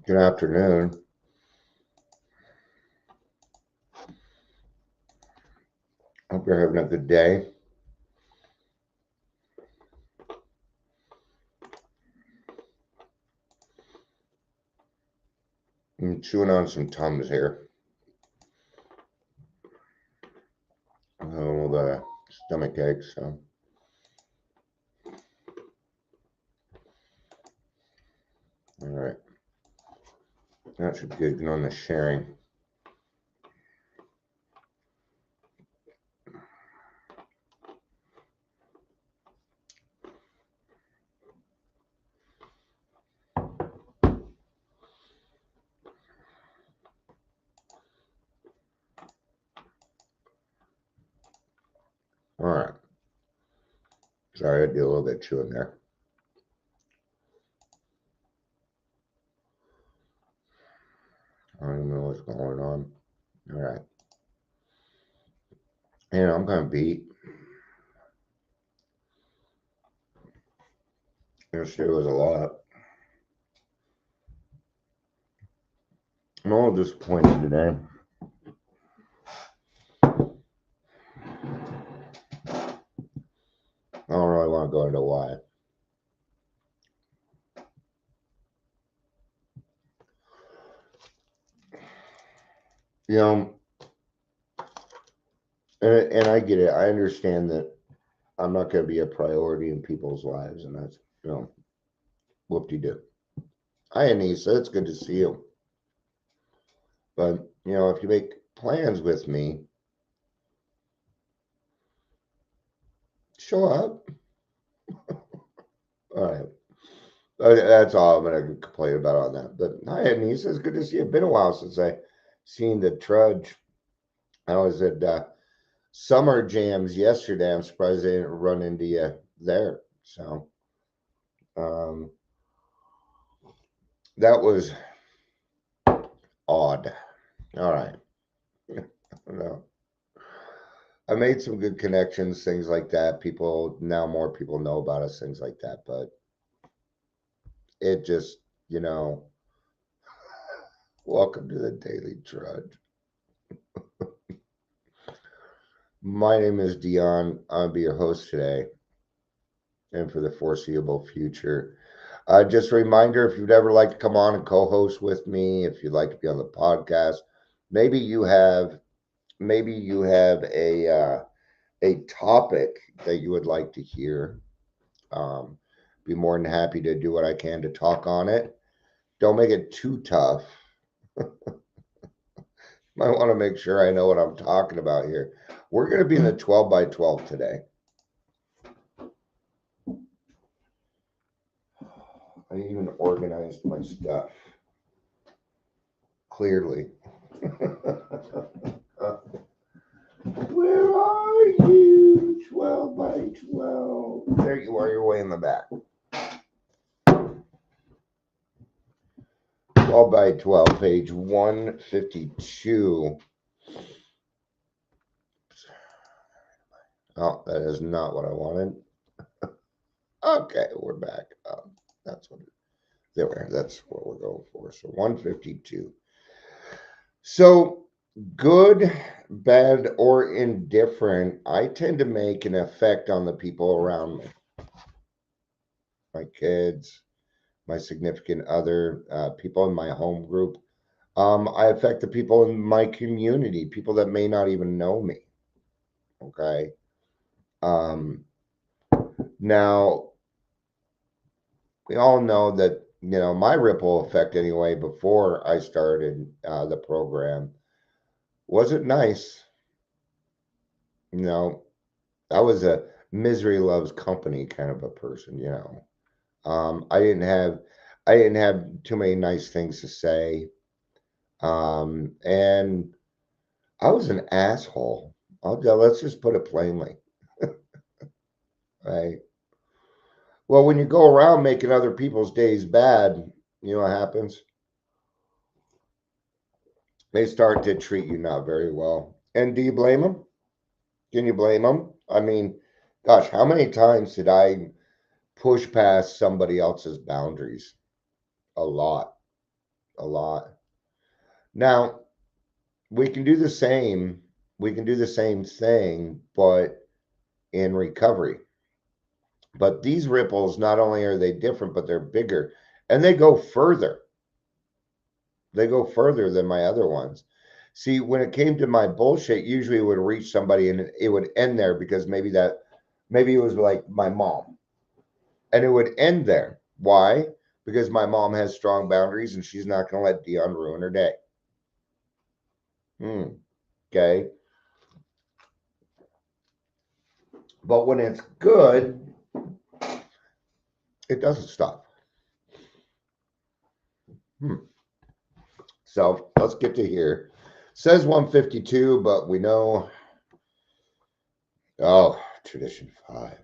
Good afternoon. Hope you're having a good day. I'm chewing on some Tums here. Oh, the stomach ache, so. All right. That should be good. Get on the sharing. All right. Sorry, I did a little bit chewing there. I don't even know what's going on. All right. And I'm kind of beat. Yesterday was a lot. I'm a little disappointed today. I don't really want to go into why. You know, and I get it. I understand that I'm not going to be a priority in people's lives, and that's, whoop-de-doo. Hi, Anissa. It's good to see you. But, if you make plans with me, show up. All right. That's all I'm going to complain about on that. But hi, Anissa. It's good to see you. It's been a while since I seen the Trudge. I was at Summer Jams yesterday. I'm surprised I didn't run into you there. So that was odd. All right. No. I made some good connections, things like that. More people know about us, things like that. But it just, welcome to the Daily Trudge. My name is Dion. I'll be your host today and for the foreseeable future. Just a reminder, if you'd ever like to come on and co-host with me, if you'd like to be on the podcast, maybe you have a topic that you would like to hear. Be more than happy to do what I can to talk on it. Don't make it too tough. Might want to make sure I know what I'm talking about here. We're going to be in the 12 by 12 today. I even organized my stuff. Clearly. Where are you? 12 by 12. There you are. You're way in the back. 12 by 12, page 152. Oh, that is not what I wanted. Okay, we're back. That's what that's what we're going for. So 152. So good, bad, or indifferent, I tend to make an effect on the people around me. My kids, my significant other, people in my home group. I affect the people in my community, people that may not even know me. Okay. Now, we all know that, my ripple effect anyway, before I started the program, wasn't nice. I was a misery loves company kind of a person. I didn't have too many nice things to say. And I was an asshole. Let's just put it plainly. Right. Well, when you go around making other people's days bad, you know what happens? They start to treat you not very well. And do you blame them? Can you blame them? I mean, gosh, how many times did I push past somebody else's boundaries? A lot. a lot. Now, we can do the same. We can do the same thing, but in recovery. But these ripples, not only are they different, but they're bigger and they go further. They go further than my other ones. See, when it came to my bullshit, usually it would reach somebody and it would end there because maybe it was like my mom and it would end there. Why? Because my mom has strong boundaries and she's not going to let Dion ruin her day. Okay. But when it's good, it doesn't stop. So let's get to here. Says 152, but we know. Oh, tradition 5.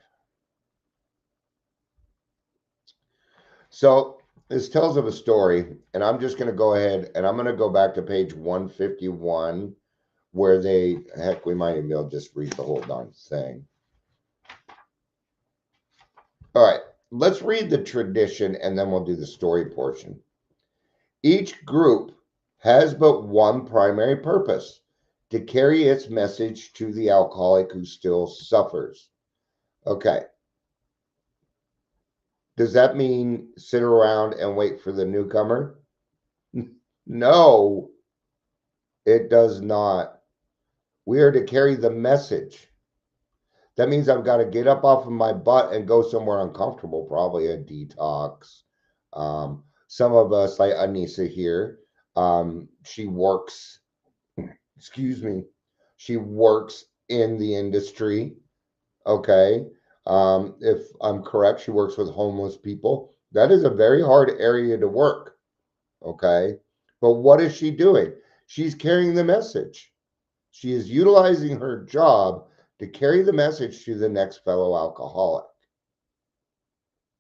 So this tells of a story, and I'm just going to go ahead and I'm going to go back to page 151, where we might even be able to just read the whole darn thing. All right, let's read the tradition and then we'll do the story portion. Each group has but one primary purpose: to carry its message to the alcoholic who still suffers. Okay. Does that mean sit around and wait for the newcomer? No, it does not. We are to carry the message. That means I've got to get up off of my butt and go somewhere uncomfortable, probably a detox. Some of us, like Anissa here, she works, excuse me, she works in the industry. Okay. If I'm correct, she works with homeless people. That is a very hard area to work. Okay. But what is she doing? She's carrying the message. She is utilizing her job to carry the message to the next fellow alcoholic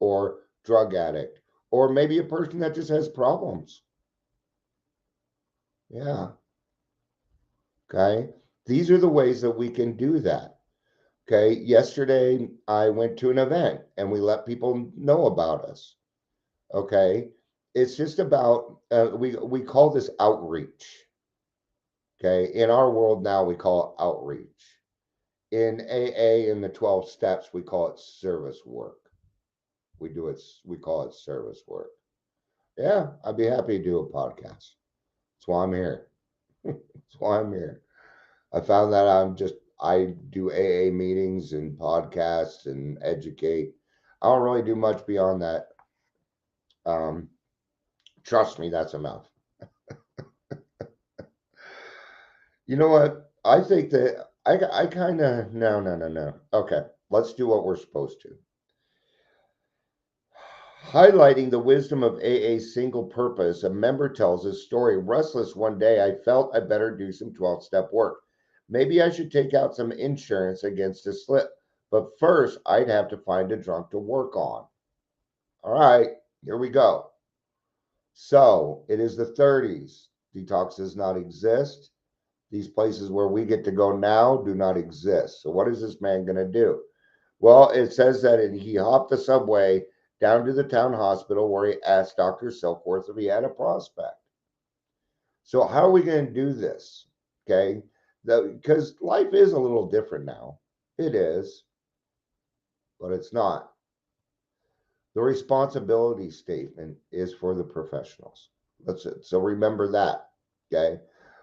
or drug addict, or maybe a person that just has problems. Yeah. Okay. These are the ways that we can do that. Okay. Yesterday, I went to an event and we let people know about us. Okay. It's just about, we call this outreach. Okay. In our world now, we call it outreach. In AA, in the 12 steps, we call it service work. We call it service work. Yeah, I'd be happy to do a podcast. That's why I'm here. That's why I'm here. I found that I do AA meetings and podcasts and educate. I don't really do much beyond that. Um, Trust me, that's enough. You know what? I think that I kind of, no. Okay, let's do what we're supposed to. Highlighting the wisdom of AA's single purpose, a member tells his story. Restless one day, I felt I better do some 12-step work. Maybe I should take out some insurance against a slip, but first I'd have to find a drunk to work on. All right, here we go. So it is the 30s. Detox does not exist. These places where we get to go now do not exist. So what is this man going to do? Well, it says that he hopped the subway down to the town hospital where he asked Dr. Silkworth if he had a prospect. So how are we going to do this? Okay. Because life is a little different now. It is, but it's not. The responsibility statement is for the professionals. So remember that. Okay.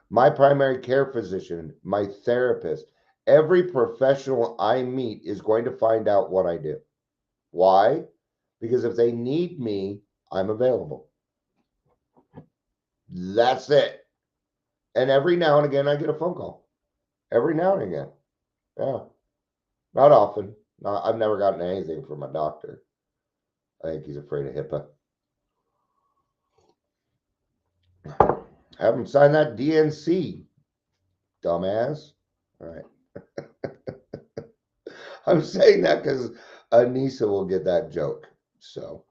My primary care physician, my therapist, every professional I meet is going to find out what I do. Why? Because if they need me, I'm available. That's it. And every now and again, I get a phone call. Every now and again. Yeah. Not often. I've never gotten anything from a doctor. I think he's afraid of HIPAA. Have him sign that DNC, dumbass. All right. I'm saying that because Anissa will get that joke. So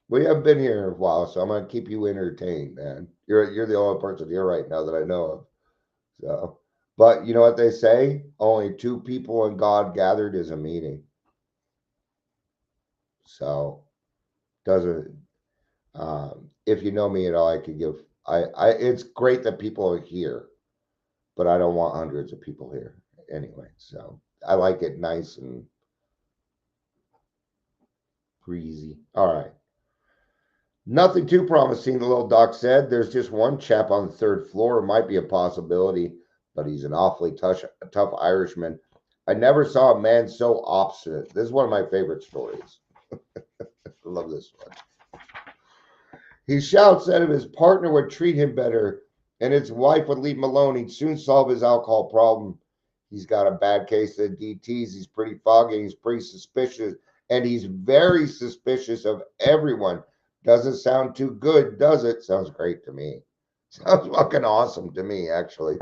we haven't been here in a while, so I'm gonna keep you entertained, man. You're the only person here right now that I know of. So, but you know what they say? Only two people and God gathered is a meeting. So doesn't if you know me at all, I could give. It's great that people are here, but I don't want hundreds of people here anyway. So I like it nice and breezy. All right. Nothing too promising, the little doc said. There's just one chap on the third floor. It might be a possibility, but he's an awfully tough Irishman. I never saw a man so obstinate. This is one of my favorite stories. I love this one. He shouts that if his partner would treat him better and his wife would leave him alone, he'd soon solve his alcohol problem. He's got a bad case of DTs. He's pretty foggy. He's pretty suspicious. And he's very suspicious of everyone. Doesn't sound too good, does it? Sounds great to me. Sounds fucking awesome to me, actually.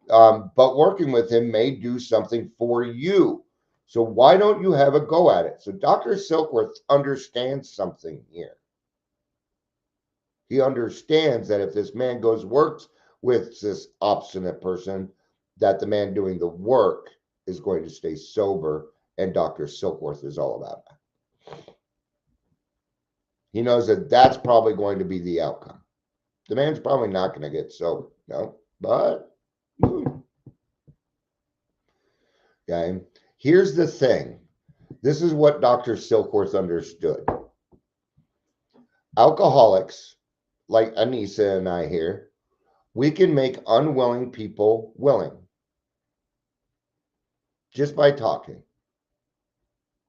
But working with him may do something for you. So why don't you have a go at it? So Dr. Silkworth understands something here. He understands that if this man works with this obstinate person, that the man doing the work is going to stay sober, and Dr. Silkworth is all about that. He knows that that's probably going to be the outcome. The man's probably not going to get sober, no, but okay. Here's the thing. This is what Dr. Silkworth understood. Alcoholics, like Anissa and I here, we can make unwilling people willing just by talking.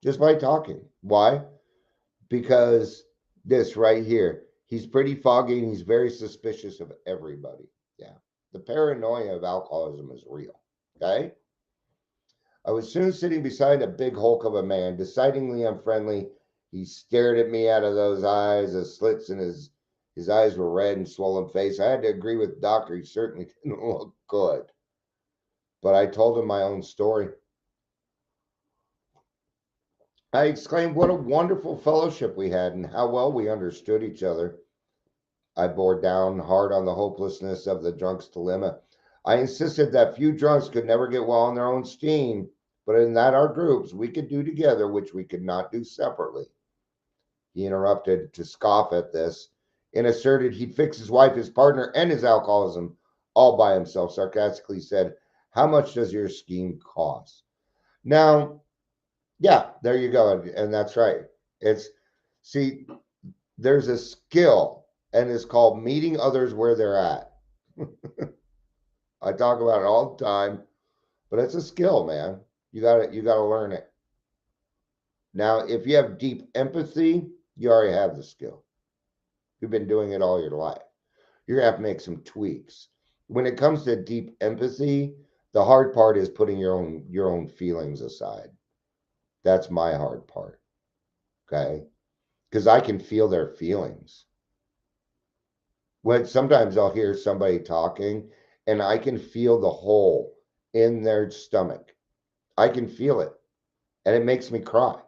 Just by talking. Why? Because this right here, he's pretty foggy and he's very suspicious of everybody. Yeah. The paranoia of alcoholism is real. Okay. I was soon sitting beside a big hulk of a man, decidedly unfriendly. He stared at me out of those eyes, the slits in his eyes were red and swollen face. I had to agree with the doctor. He certainly didn't look good. But I told him my own story. I exclaimed, what a wonderful fellowship we had and how well we understood each other. I bore down hard on the hopelessness of the drunk's dilemma. I insisted that few drunks could never get well on their own steam, but in that our groups we could do together, which we could not do separately. He interrupted to scoff at this and asserted he'd fix his wife, his partner, and his alcoholism all by himself, sarcastically said, how much does your scheme cost? Now, yeah, there you go. And that's right. See, there's a skill, and it's called meeting others where they're at. I talk about it all the time, but it's a skill, man. You gotta learn it. Now, if you have deep empathy, you already have the skill. You've been doing it all your life. You're gonna have to make some tweaks. When it comes to deep empathy, the hard part is putting your own feelings aside. That's my hard part. Okay. Because I can feel their feelings. When sometimes I'll hear somebody talking and I can feel the hole in their stomach. I can feel it and it makes me cry.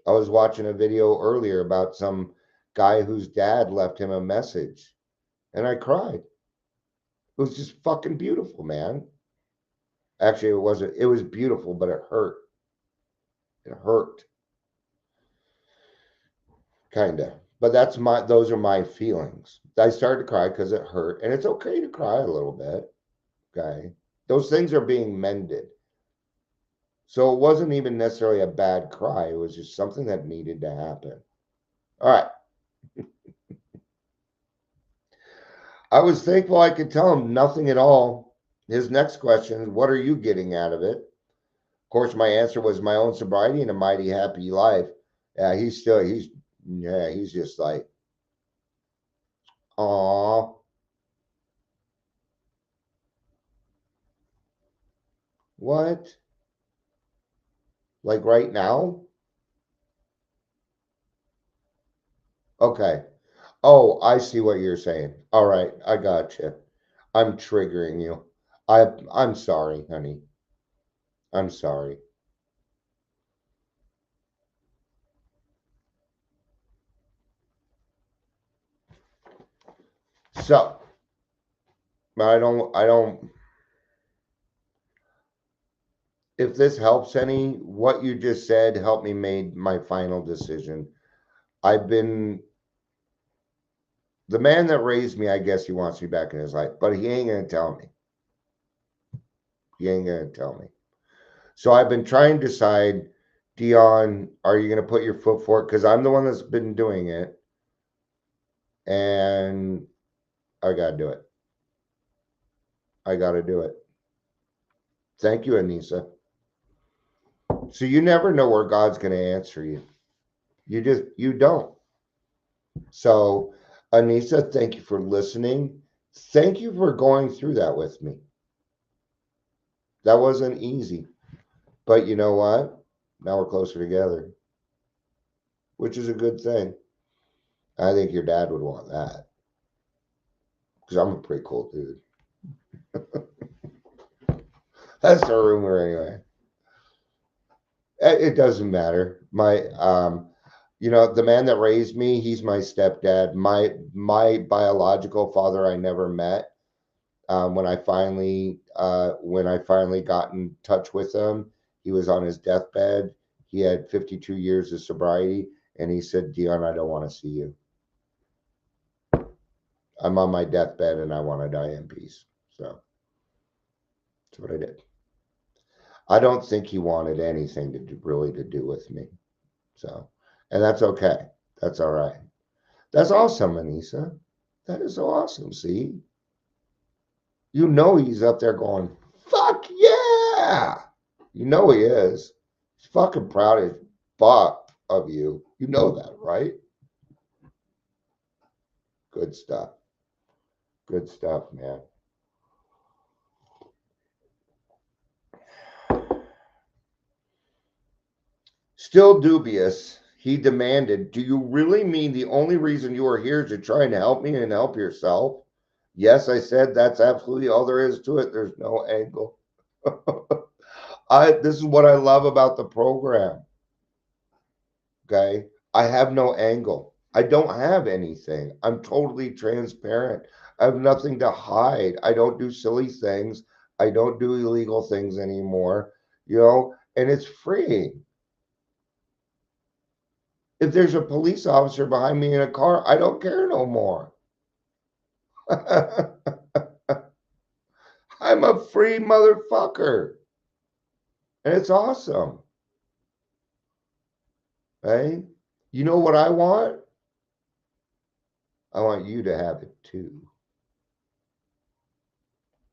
I was watching a video earlier about some guy whose dad left him a message and I cried. It was just fucking beautiful, man. Actually, it was beautiful, but it hurt. It hurt. Kind of. But those are my feelings. I started to cry because it hurt, and it's okay to cry a little bit. Okay. Those things are being mended. So it wasn't even necessarily a bad cry. It was just something that needed to happen. All right. I was thankful I could tell him nothing at all. His next question is, what are you getting out of it? Of course, my answer was my own sobriety and a mighty happy life. Yeah, he's just like, aw. What? Like right now? Okay. Oh, I see what you're saying. All right, I got you. I'm triggering you. I'm sorry, honey. I'm sorry. So, I don't if this helps any, what you just said helped me made my final decision. I've been the man that raised me, I guess he wants me back in his life, but he ain't going to tell me. He ain't going to tell me. So I've been trying to decide, Dion, are you going to put your foot forward? Because I'm the one that's been doing it. And I got to do it. I got to do it. Thank you, Anissa. So you never know where God's going to answer you. You don't. So, Anissa, thank you for listening. Thank you for going through that with me. That wasn't easy. But you know what? Now we're closer together, which is a good thing. I think your dad would want that. Because I'm a pretty cool dude. That's the rumor anyway. It doesn't matter. The man that raised me, he's my stepdad. My biological father, I never met. When I finally got in touch with him, he was on his deathbed. He had 52 years of sobriety, and he said, "Dion, I don't want to see you. I'm on my deathbed, and I want to die in peace." So that's what I did. I don't think he wanted anything to do with me. So, and that's okay. That's all right. That's awesome, Anissa. That is so awesome. See, you know he's up there going, "Fuck yeah!" You know he is. He's fucking proud as fuck of you. You know that, right? Good stuff. Good stuff, man. Still dubious, he demanded, "Do you really mean the only reason you are here is to try and help me and help yourself?" "Yes," I said, "that's absolutely all there is to it. There's no angle." This is what I love about the program. Okay. I have no angle. I don't have anything. I'm totally transparent. I have nothing to hide. I don't do silly things. I don't do illegal things anymore, and it's freeing. If there's a police officer behind me in a car, I don't care no more. I'm a free motherfucker. And it's awesome. Right? You know what I want? I want you to have it too.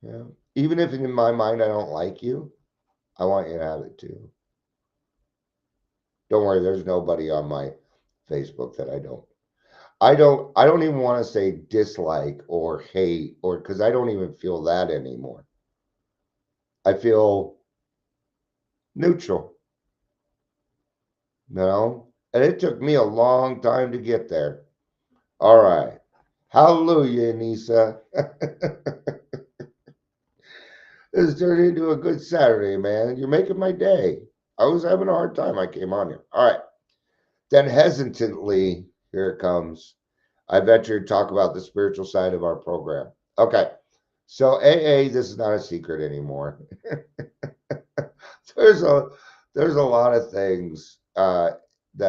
Yeah. Even if in my mind I don't like you, I want you to have it too. Don't worry, there's nobody on my Facebook that I don't even want to say dislike or hate or because I don't even feel that anymore. I feel neutral. And it took me a long time to get there. All right. Hallelujah, Anissa. This turned into a good Saturday, man. You're making my day. I was having a hard time. I came on here. All right. Then hesitantly, here it comes. I venture to talk about the spiritual side of our program. Okay. So AA, this is not a secret anymore. there's a lot of things that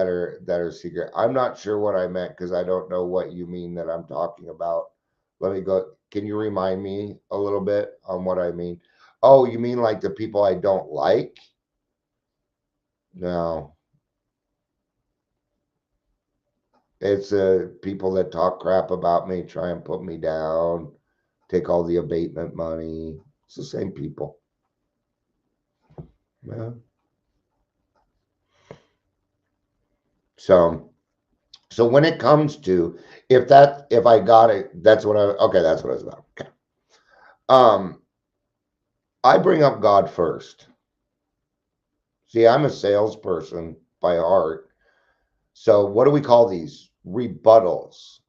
are secret. I'm not sure what I meant because I don't know what you mean that I'm talking about. Let me go. Can you remind me a little bit on what I mean? Oh, you mean like the people I don't like? No. It's people that talk crap about me, try and put me down, take all the abatement money. It's the same people. Yeah. So when it comes to if I got it, that's what that's what I was about. Okay. I bring up God first. See, I'm a salesperson by heart. So what do we call these? Rebuttals.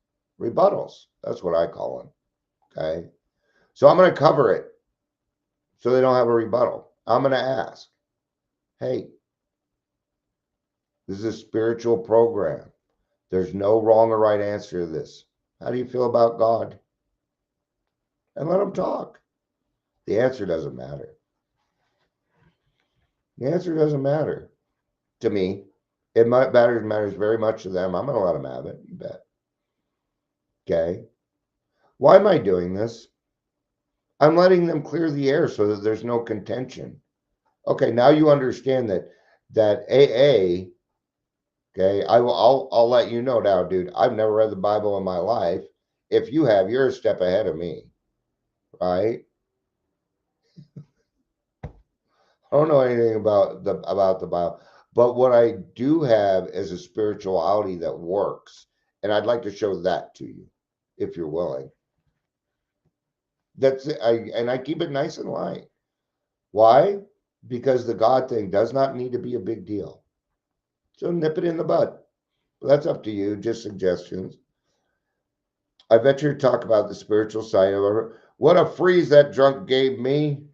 Rebuttals. That's what I call them. Okay. So I'm going to cover it so they don't have a rebuttal. I'm going to ask, hey, this is a spiritual program. There's no wrong or right answer to this. How do you feel about God? And let them talk. The answer doesn't matter. The answer doesn't matter to me. It matters very much to them. I'm going to let them have it. You bet. Okay. Why am I doing this? I'm letting them clear the air so that there's no contention. Okay, now you understand that AA. Okay, I'll let you know now, dude. I've never read the Bible in my life. If you have, you're a step ahead of me, right? I don't know anything about the Bible, but what I do have is a spirituality that works, and I'd like to show that to you, if you're willing. That's it. I keep it nice and light. Why? Because the God thing does not need to be a big deal. So nip it in the bud. But that's up to you. Just suggestions. I venture to talk about the spiritual side of it. What a freeze that drunk gave me.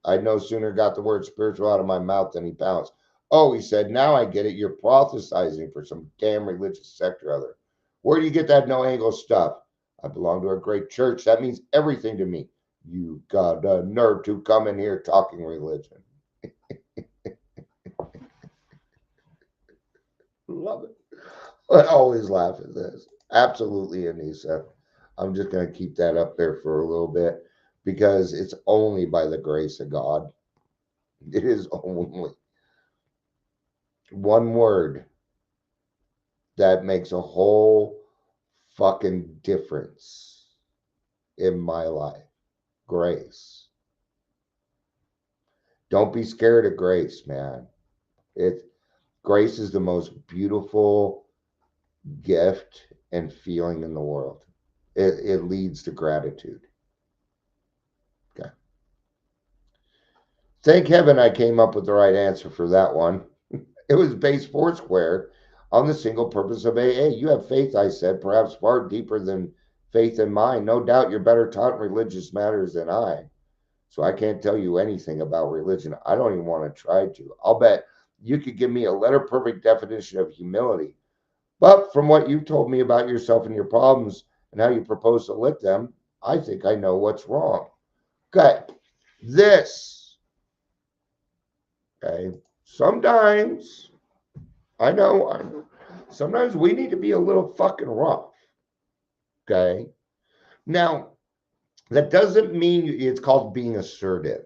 I no sooner got the word spiritual out of my mouth than he pounced. Oh, he said, now I get it. You're prophesizing for some damn religious sect or other. Where do you get that no angle stuff? I belong to a great church. That means everything to me. You got a nerve to come in here talking religion. Love it. I always laugh at this. Absolutely, Anissa. I'm just going to keep that up there for a little bit because it's only by the grace of God. It is only one word that makes a whole fucking difference in my life. Grace. Don't be scared of grace, man. It Grace is the most beautiful gift and feeling in the world. It leads to gratitude. Okay. Thank heaven I came up with the right answer for that one. It was based foursquare on the single purpose of AA. You have faith, I said, perhaps far deeper than faith in mine. No doubt you're better taught in religious matters than I. So I can't tell you anything about religion. I don't even want to try to. I'll bet you could give me a letter perfect definition of humility. But from what you've told me about yourself and your problems and how you propose to lick them, I think I know what's wrong. Okay. This, okay, sometimes I know. Sometimes we need to be a little fucking rough. Okay. Now, that doesn't mean it's called being assertive.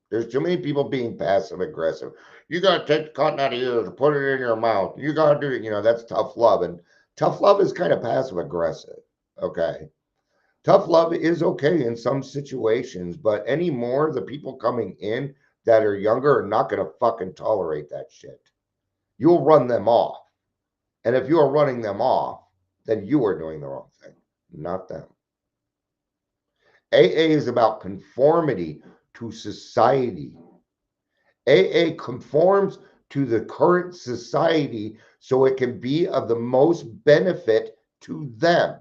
There's too many people being passive aggressive. You got to take the cotton out of your ears, put it in your mouth. You got to do it. That's tough love. And tough love is kind of passive aggressive. Okay. Tough love is okay in some situations, but anymore, the people coming in that are younger are not going to fucking tolerate that shit. You'll run them off. And if you are running them off, then you are doing the wrong thing, not them. AA is about conformity to society. AA conforms to the current society so it can be of the most benefit to them.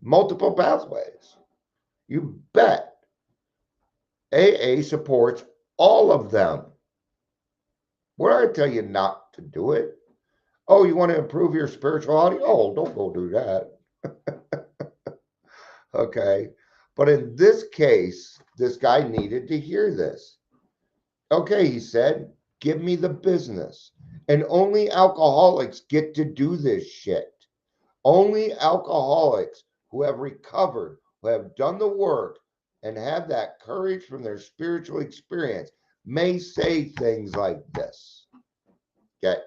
Multiple pathways. You bet. AA supports all of them. Where I tell you not to do it. Oh, you want to improve your spirituality? Oh, don't go do that. Okay. But in this case, this guy needed to hear this. Okay, he said, give me the business. And only alcoholics get to do this shit. Only alcoholics who have recovered, who have done the work, and have that courage from their spiritual experience may say things like this. Okay.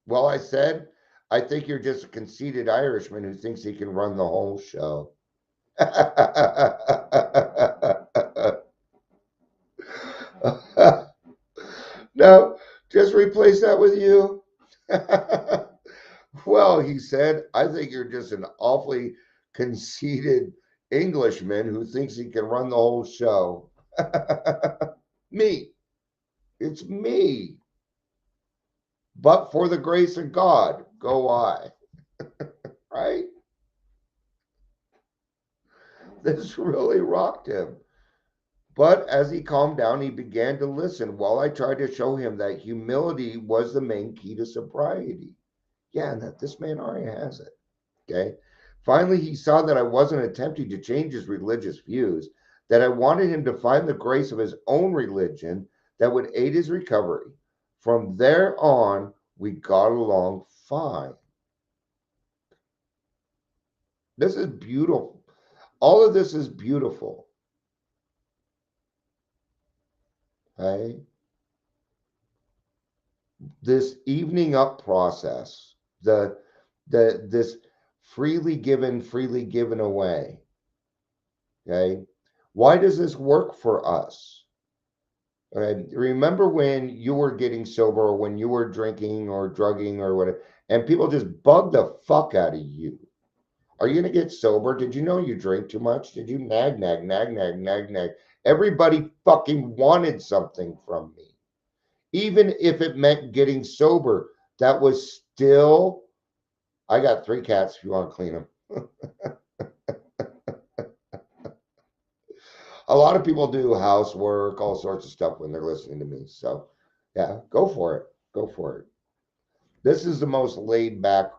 Well, I said, I think you're just a conceited Irishman who thinks he can run the whole show. No, just replace that with you. Well, he said, I think you're just an awfully conceited Englishman who thinks he can run the whole show. Me. It's me. But for the grace of God, go I. Right? This really rocked him. But as he calmed down, he began to listen while I tried to show him that humility was the main key to sobriety. Yeah, and that this man already has it. Okay. Finally, he saw that I wasn't attempting to change his religious views, that I wanted him to find the grace of his own religion that would aid his recovery. From there on, we got along fine. This is beautiful. All of this is beautiful. Okay? This evening up process, this freely given away. Okay? Why does this work for us? Okay? Remember when you were getting sober or when you were drinking or drugging or whatever, and people just bug the fuck out of you. Are you going to get sober? Did you know you drink too much? Did you nag, nag, nag, nag, nag, nag? Everybody fucking wanted something from me. Even if it meant getting sober, that was still, I got 3 cats if you want to clean them. A lot of people do housework, all sorts of stuff when they're listening to me. So, yeah, go for it. Go for it. This is the most laid back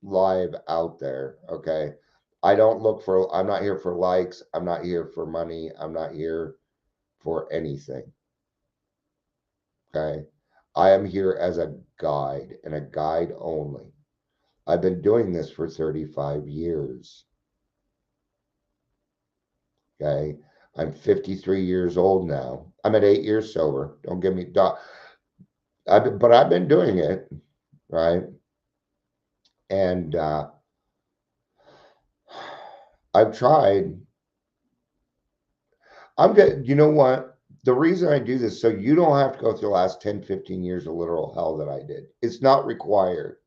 live out there. Okay. I'm not here for likes. I'm not here for money. I'm not here for anything. Okay. I am here as a guide and a guide only. I've been doing this for 35 years. Okay. I'm 53 years old now. I'm at 8 years sober. Don't give me, but I've been doing it. Right. And I've tried. I'm good. You know what? The reason I do this, so you don't have to go through the last 10, 15 years of literal hell that I did. It's not required.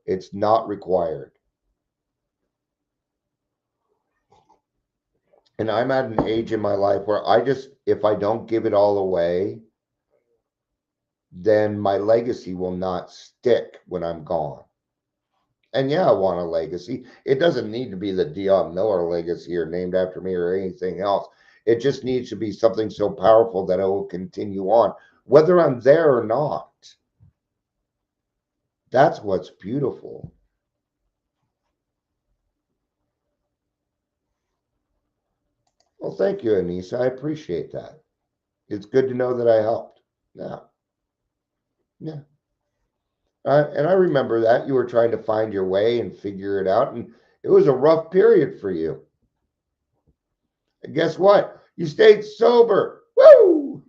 It's not required. And I'm at an age in my life where if I don't give it all away, then my legacy will not stick when I'm gone. And yeah, I want a legacy. It doesn't need to be the Dion Miller legacy or named after me or anything else. It just needs to be something so powerful that it will continue on, whether I'm there or not. That's what's beautiful. Well, thank you, Anissa. I appreciate that. It's good to know that I helped. Yeah. Yeah. And I remember that you were trying to find your way and figure it out. And it was a rough period for you. And guess what? You stayed sober. Woo!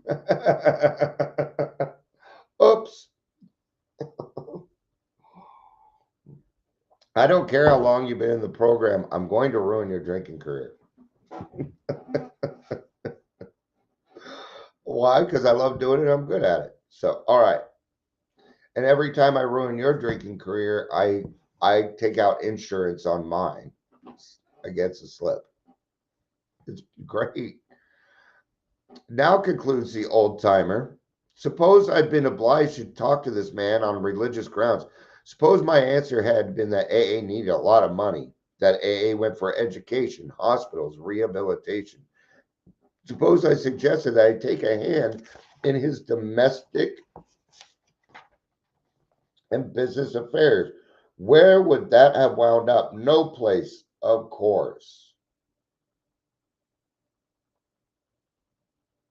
Oops. I don't care how long you've been in the program. I'm going to ruin your drinking career. Why? Because I love doing it. I'm good at it. So, all right. And every time I ruin your drinking career, I take out insurance on mine against a slip. It's great. Now concludes the old timer. Suppose I'd been obliged to talk to this man on religious grounds. Suppose my answer had been that AA needed a lot of money, that AA went for education, hospitals, rehabilitation. Suppose I suggested that I take a hand in his domestic and business affairs. Where would that have wound up? No place, of course.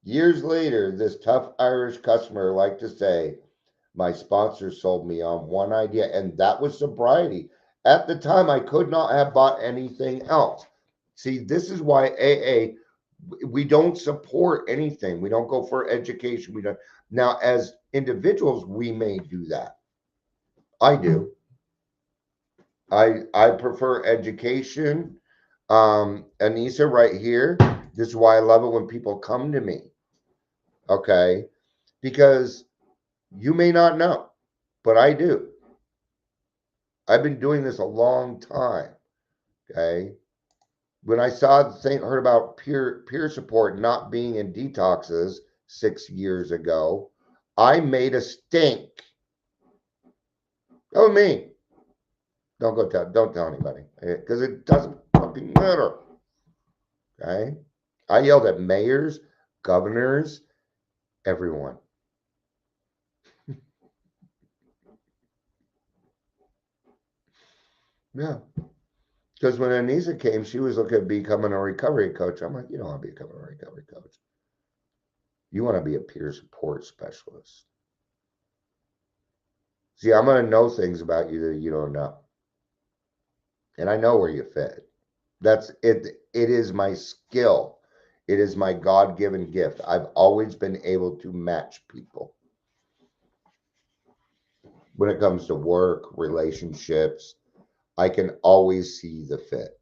Years later, this tough Irish customer liked to say, my sponsor sold me on one idea, and that was sobriety. At the time, I could not have bought anything else. See, this is why AA, we don't support anything. We don't go for education. We don't. Now, as individuals, we may do that. I do. I prefer education. Anissa, right here. This is why I love it when people come to me. Okay, because you may not know, but I do. I've been doing this a long time. Okay. When I saw the thing, heard about peer support not being in detoxes 6 years ago, I made a stink. Oh me. Don't tell anybody because it doesn't fucking matter. Okay. I yelled at mayors, governors, everyone. Yeah. Because when Anissa came, she was looking at becoming a recovery coach. I'm like, you don't want to become a recovery coach. You want to be a peer support specialist. See, I'm going to know things about you that you don't know. And I know where you fit. That's it. It is my skill. It is my God given gift. I've always been able to match people when it comes to work, relationships. I can always see the fit.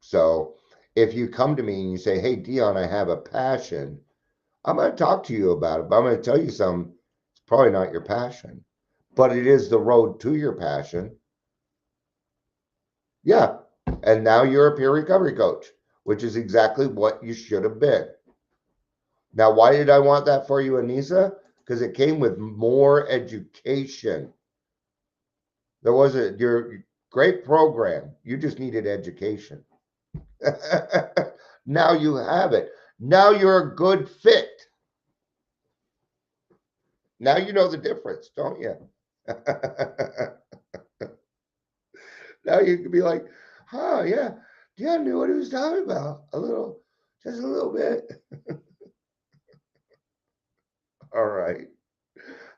So if you come to me and you say, "Hey, Dion, I have a passion," I'm going to talk to you about it, but I'm going to tell you something. It's probably not your passion, but it is the road to your passion. Yeah. And now you're a peer recovery coach, which is exactly what you should have been. Now, why did I want that for you, Anissa? Because it came with more education. There was your great program. You just needed education. Now you have it. Now you're a good fit. Now you know the difference, don't you? Now you can be like, oh yeah, yeah, I knew what he was talking about. A little, just a little bit. All right.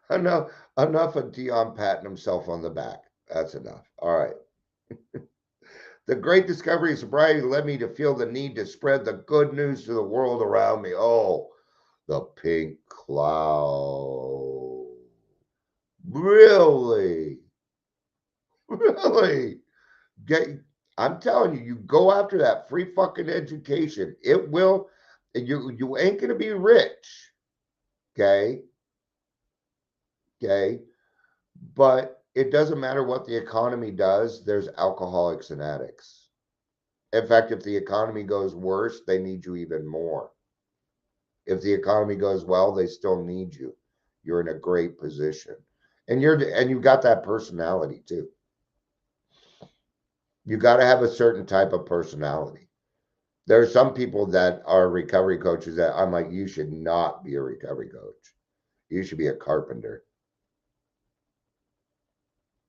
Enough of Dion patting himself on the back. That's enough. All right. The great discovery of sobriety led me to feel the need to spread the good news to the world around me. Oh, the pink cloud. Really? Really? Get, I'm telling you, you go after that free fucking education. It will, you ain't gonna be rich. Okay. Okay. But it doesn't matter what the economy does, there's alcoholics and addicts. In fact, if the economy goes worse, they need you even more. If the economy goes well, they still need you. You're in a great position. And you've got that personality too. You got to have a certain type of personality. There are some people that are recovery coaches that I'm like, you should not be a recovery coach. You should be a carpenter.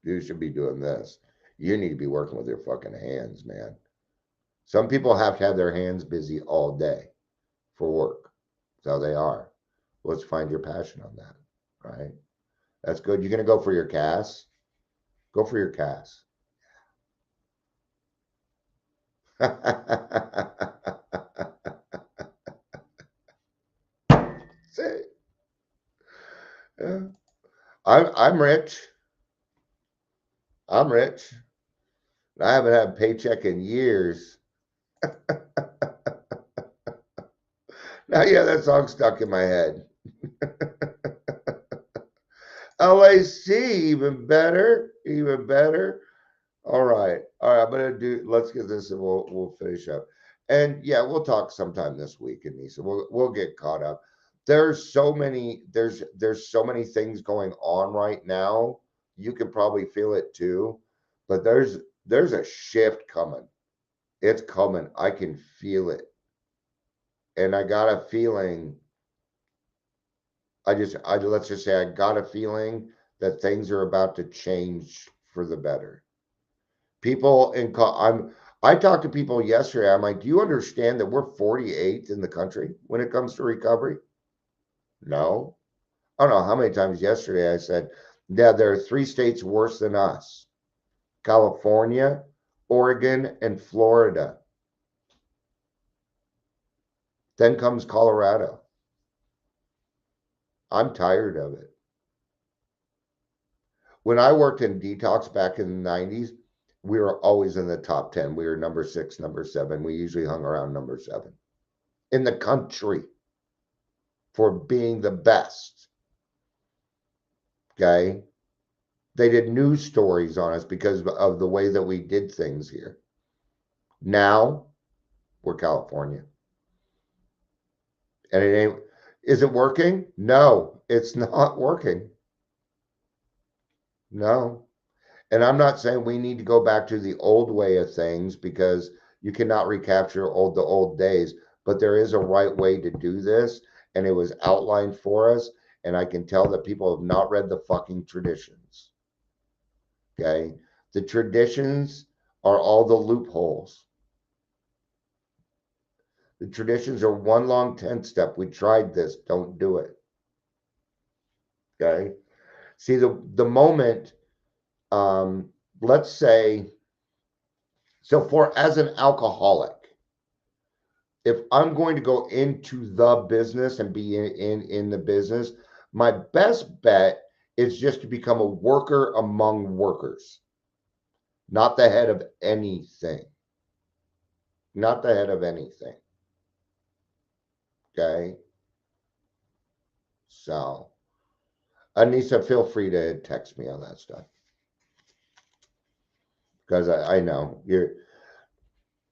You should be doing this. You need to be working with your fucking hands, man. Some people have to have their hands busy all day for work. So they are. Let's find your passion on that, right? That's good. You're going to go for your CAS? Go for your CAS. See? Yeah. I'm rich. I'm rich. I haven't had a paycheck in years. Now, yeah, that song stuck in my head. LAC, even better, even better. All right. I'm gonna do. Let's get this, and we'll finish up. And yeah, we'll talk sometime this week, Anissa. We'll get caught up. There's so many things going on right now. You can probably feel it too, but there's a shift coming. It's coming. I can feel it, and I got a feeling. I let's just say I got a feeling that things are about to change for the better. People in I talked to people yesterday. I'm like, do you understand that we're 48th in the country when it comes to recovery? No. I don't know how many times yesterday I said, yeah, there are 3 states worse than us: California, Oregon, and Florida. Then comes Colorado. I'm tired of it. When I worked in detox back in the 90s, we were always in the top 10. We were number 6, number 7. We usually hung around number 7 in the country for being the best. Okay. They did news stories on us because of the way that we did things here. Now we're California. And it ain't, is it working? No, it's not working. No. And I'm not saying we need to go back to the old way of things, because you cannot recapture the old days, but there is a right way to do this, and it was outlined for us, and I can tell that people have not read the fucking traditions. Okay? The traditions are all the loopholes. The traditions are one long 10 step. We tried this, don't do it. Okay? See, the moment let's say, so for as an alcoholic, if I'm going to go into the business and be in the business, my best bet is just to become a worker among workers, not the head of anything. Not the head of anything. Okay. So, Anissa, feel free to text me on that stuff because I know you're.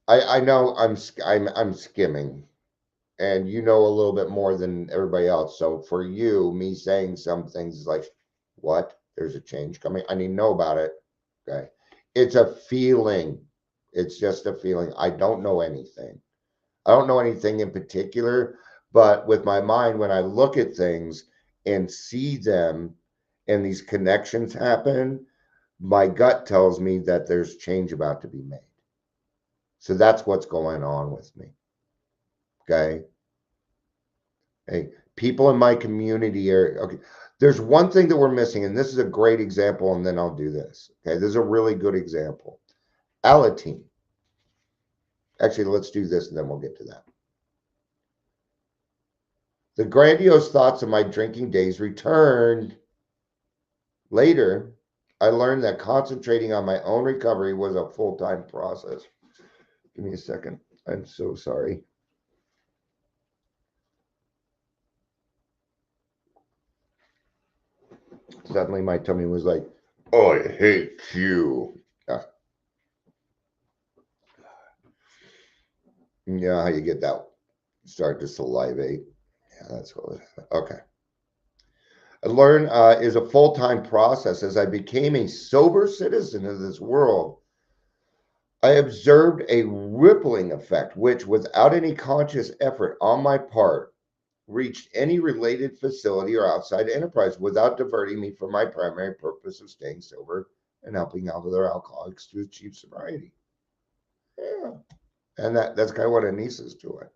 I know I'm skimming, and you know a little bit more than everybody else. So for you, me saying some things is like, what? There's a change coming. I need to know about it. Okay. It's a feeling. It's just a feeling. I don't know anything. I don't know anything in particular, but with my mind, when I look at things and see them and these connections happen, my gut tells me that there's change about to be made. So that's what's going on with me. Okay. Hey, people in my community are okay. There's one thing that we're missing, and this is a great example, and then I'll do this. Okay. This is a really good example. Alateen. Actually, let's do this and then we'll get to that. The grandiose thoughts of my drinking days returned. Later, I learned that concentrating on my own recovery was a full-time process. Give me a second. I'm so sorry. Suddenly my tummy was like, oh, I hate you. Yeah, how you get that? Start to salivate. Yeah, that's what. Okay. I learned is a full-time process. As I became a sober citizen of this world, I observed a rippling effect, which, without any conscious effort on my part, reached any related facility or outside enterprise without diverting me from my primary purpose of staying sober and helping other alcoholics to achieve sobriety. Yeah. And that's kind of what Anissa's doing.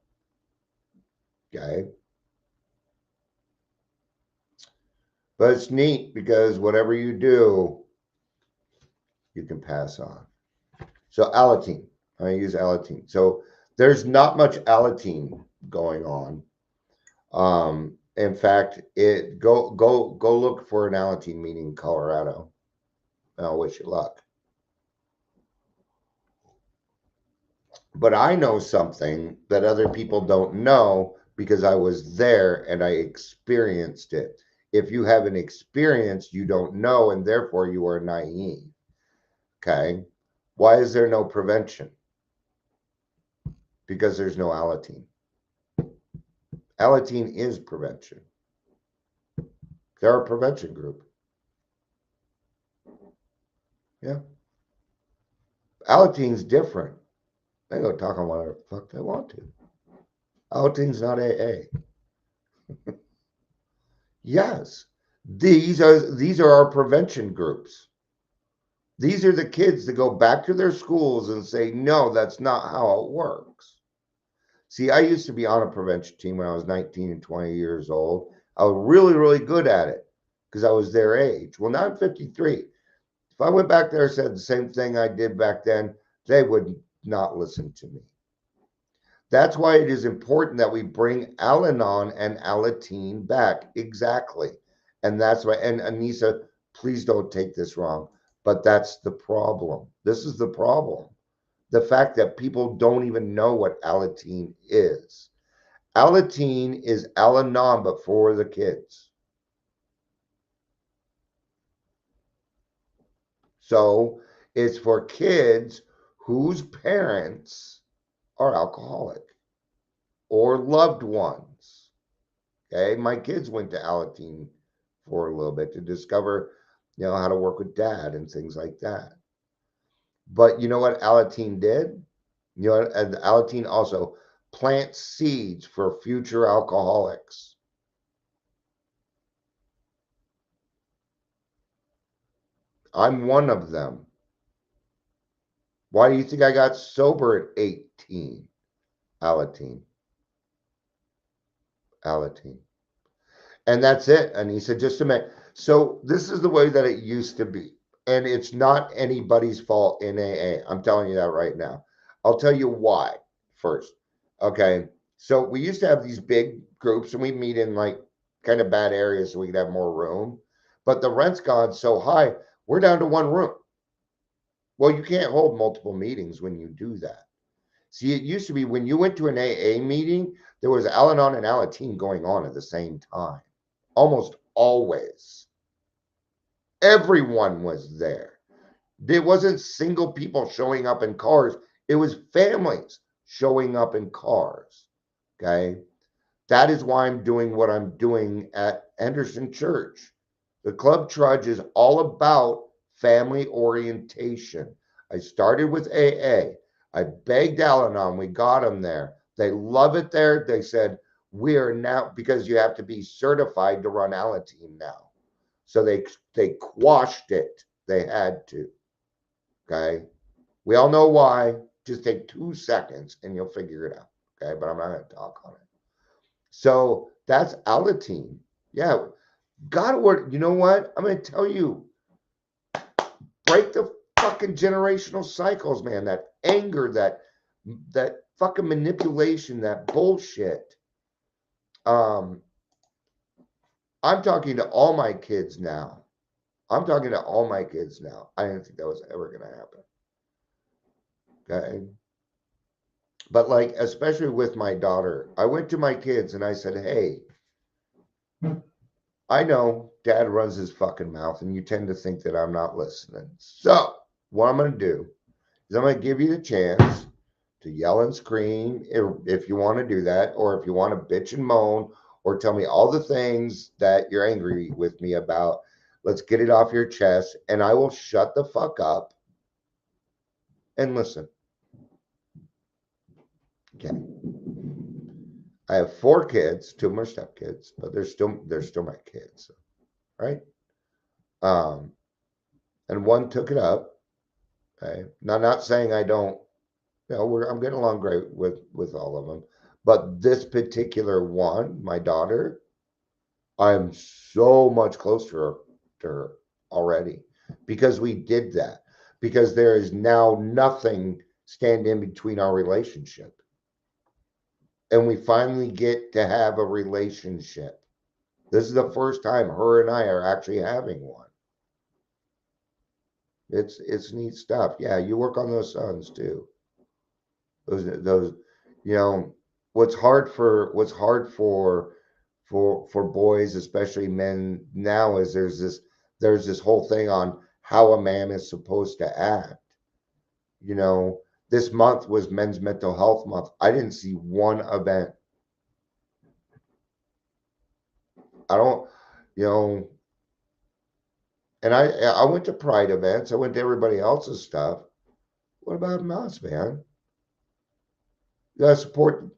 Okay. But it's neat because whatever you do, you can pass on. So Alateen, I use Alateen. So there's not much Alateen going on. In fact, go look for an Alateen meeting in Colorado. I'll wish you luck. But I know something that other people don't know because I was there and I experienced it. If you haven't experienced, you don't know, and therefore you are naive. Okay. Why is there no prevention? Because there's no Alateen. Alateen is prevention. They're a prevention group. Yeah. Alateen's different. They go talk on whatever the fuck they want to. Alateen's not AA. Yes. These are our prevention groups. These are the kids that go back to their schools and say, no, that's not how it works. See, I used to be on a prevention team when I was 19 and 20 years old. I was really, really good at it because I was their age. Well, now I'm 53. If I went back there and said the same thing I did back then, they would not listen to me. That's why it is important that we bring Al-Anon and Alateen back. Exactly. And that's why, and Anissa, please don't take this wrong, but that's the problem. This is the problem. The fact that people don't even know what Alateen is. Alateen is Al-Anon, but for the kids. So it's for kids whose parents are alcoholic or loved ones. Okay, my kids went to Alateen for a little bit to discover, how to work with dad and things like that. But you know what Alateen did? And Alateen also plants seeds for future alcoholics. I'm one of them. Why do you think I got sober at 18? Alateen. Alateen. And that's it. And he said, just a minute. So this is the way that it used to be. And it's not anybody's fault in AA. I'm telling you that right now. I'll tell you why first. Okay. So we used to have these big groups and we meet in like kind of bad areas so we could have more room. But the rent's gone so high, we're down to one room. Well, you can't hold multiple meetings when you do that. See, it used to be when you went to an AA meeting, there was Al Anon and Alateen going on at the same time, almost always. Everyone was there. It wasn't single people showing up in cars, it was families showing up in cars. Okay. That is why I'm doing what I'm doing at Henderson Church. The Club Trudge is all about family orientation. I started with AA. I begged Al Anon. We got them there. They love it there. They said, we are now, because you have to be certified to run Alateen now. So they quashed it. They had to. Okay. We all know why. Just take 2 seconds and you'll figure it out. Okay. But I'm not going to talk on it. So that's Alateen. Yeah. God, what, you know what? I'm going to tell you, break the fucking generational cycles, man. That anger, that fucking manipulation, that bullshit. I'm talking to all my kids now. I didn't think that was ever going to happen. Okay. But like, especially with my daughter, I went to my kids and I said, hey, I know dad runs his fucking mouth and you tend to think that I'm not listening. So what I'm going to do is I'm going to give you the chance to yell and scream if you want to do that, or if you want to bitch and moan, or tell me all the things that you're angry with me about. Let's get it off your chest, and I will shut the fuck up and listen. Okay. I have 4 kids, 2 of them are stepkids, but they're still my kids, right? And one took it up. Okay. Now, not saying I don't. I'm getting along great with all of them, but this particular one, my daughter, I'm so much closer to her already because we did that. Because there is now nothing standing between our relationship, and we finally get to have a relationship. This is the first time her and I are actually having one. It's neat stuff. Yeah, you work on those sons too. Those you know what's hard for boys, especially men now, is there's this whole thing on how a man is supposed to act. You know, this month was Men's Mental Health Month. I didn't see one event. I don't, you know, and I went to Pride events. I went to everybody else's stuff. What about us, man? You gotta support.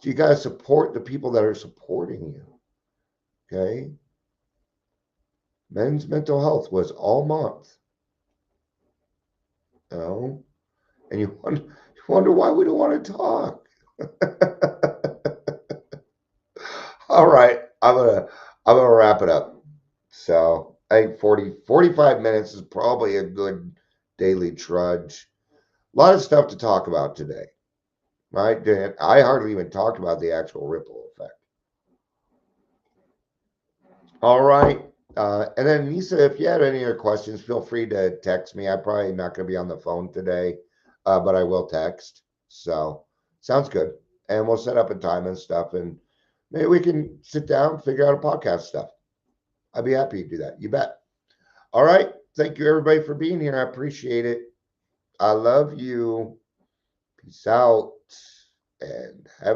You gotta support the people that are supporting you. Okay. Men's mental health was all month. You know, and you wonder why we don't want to talk. All right, I'm gonna wrap it up. So I think 45 minutes is probably a good daily trudge. A lot of stuff to talk about today, right? I hardly even talked about the actual ripple effect. All right. And then Nisa, if you had any other questions, feel free to text me. I'm probably not going to be on the phone today, but I will text. So sounds good. And we'll set up a time and stuff, and maybe we can sit down, figure out a podcast stuff. I'd be happy to do that. You bet. All right. Thank you, everybody, for being here. I appreciate it. I love you. Peace out and have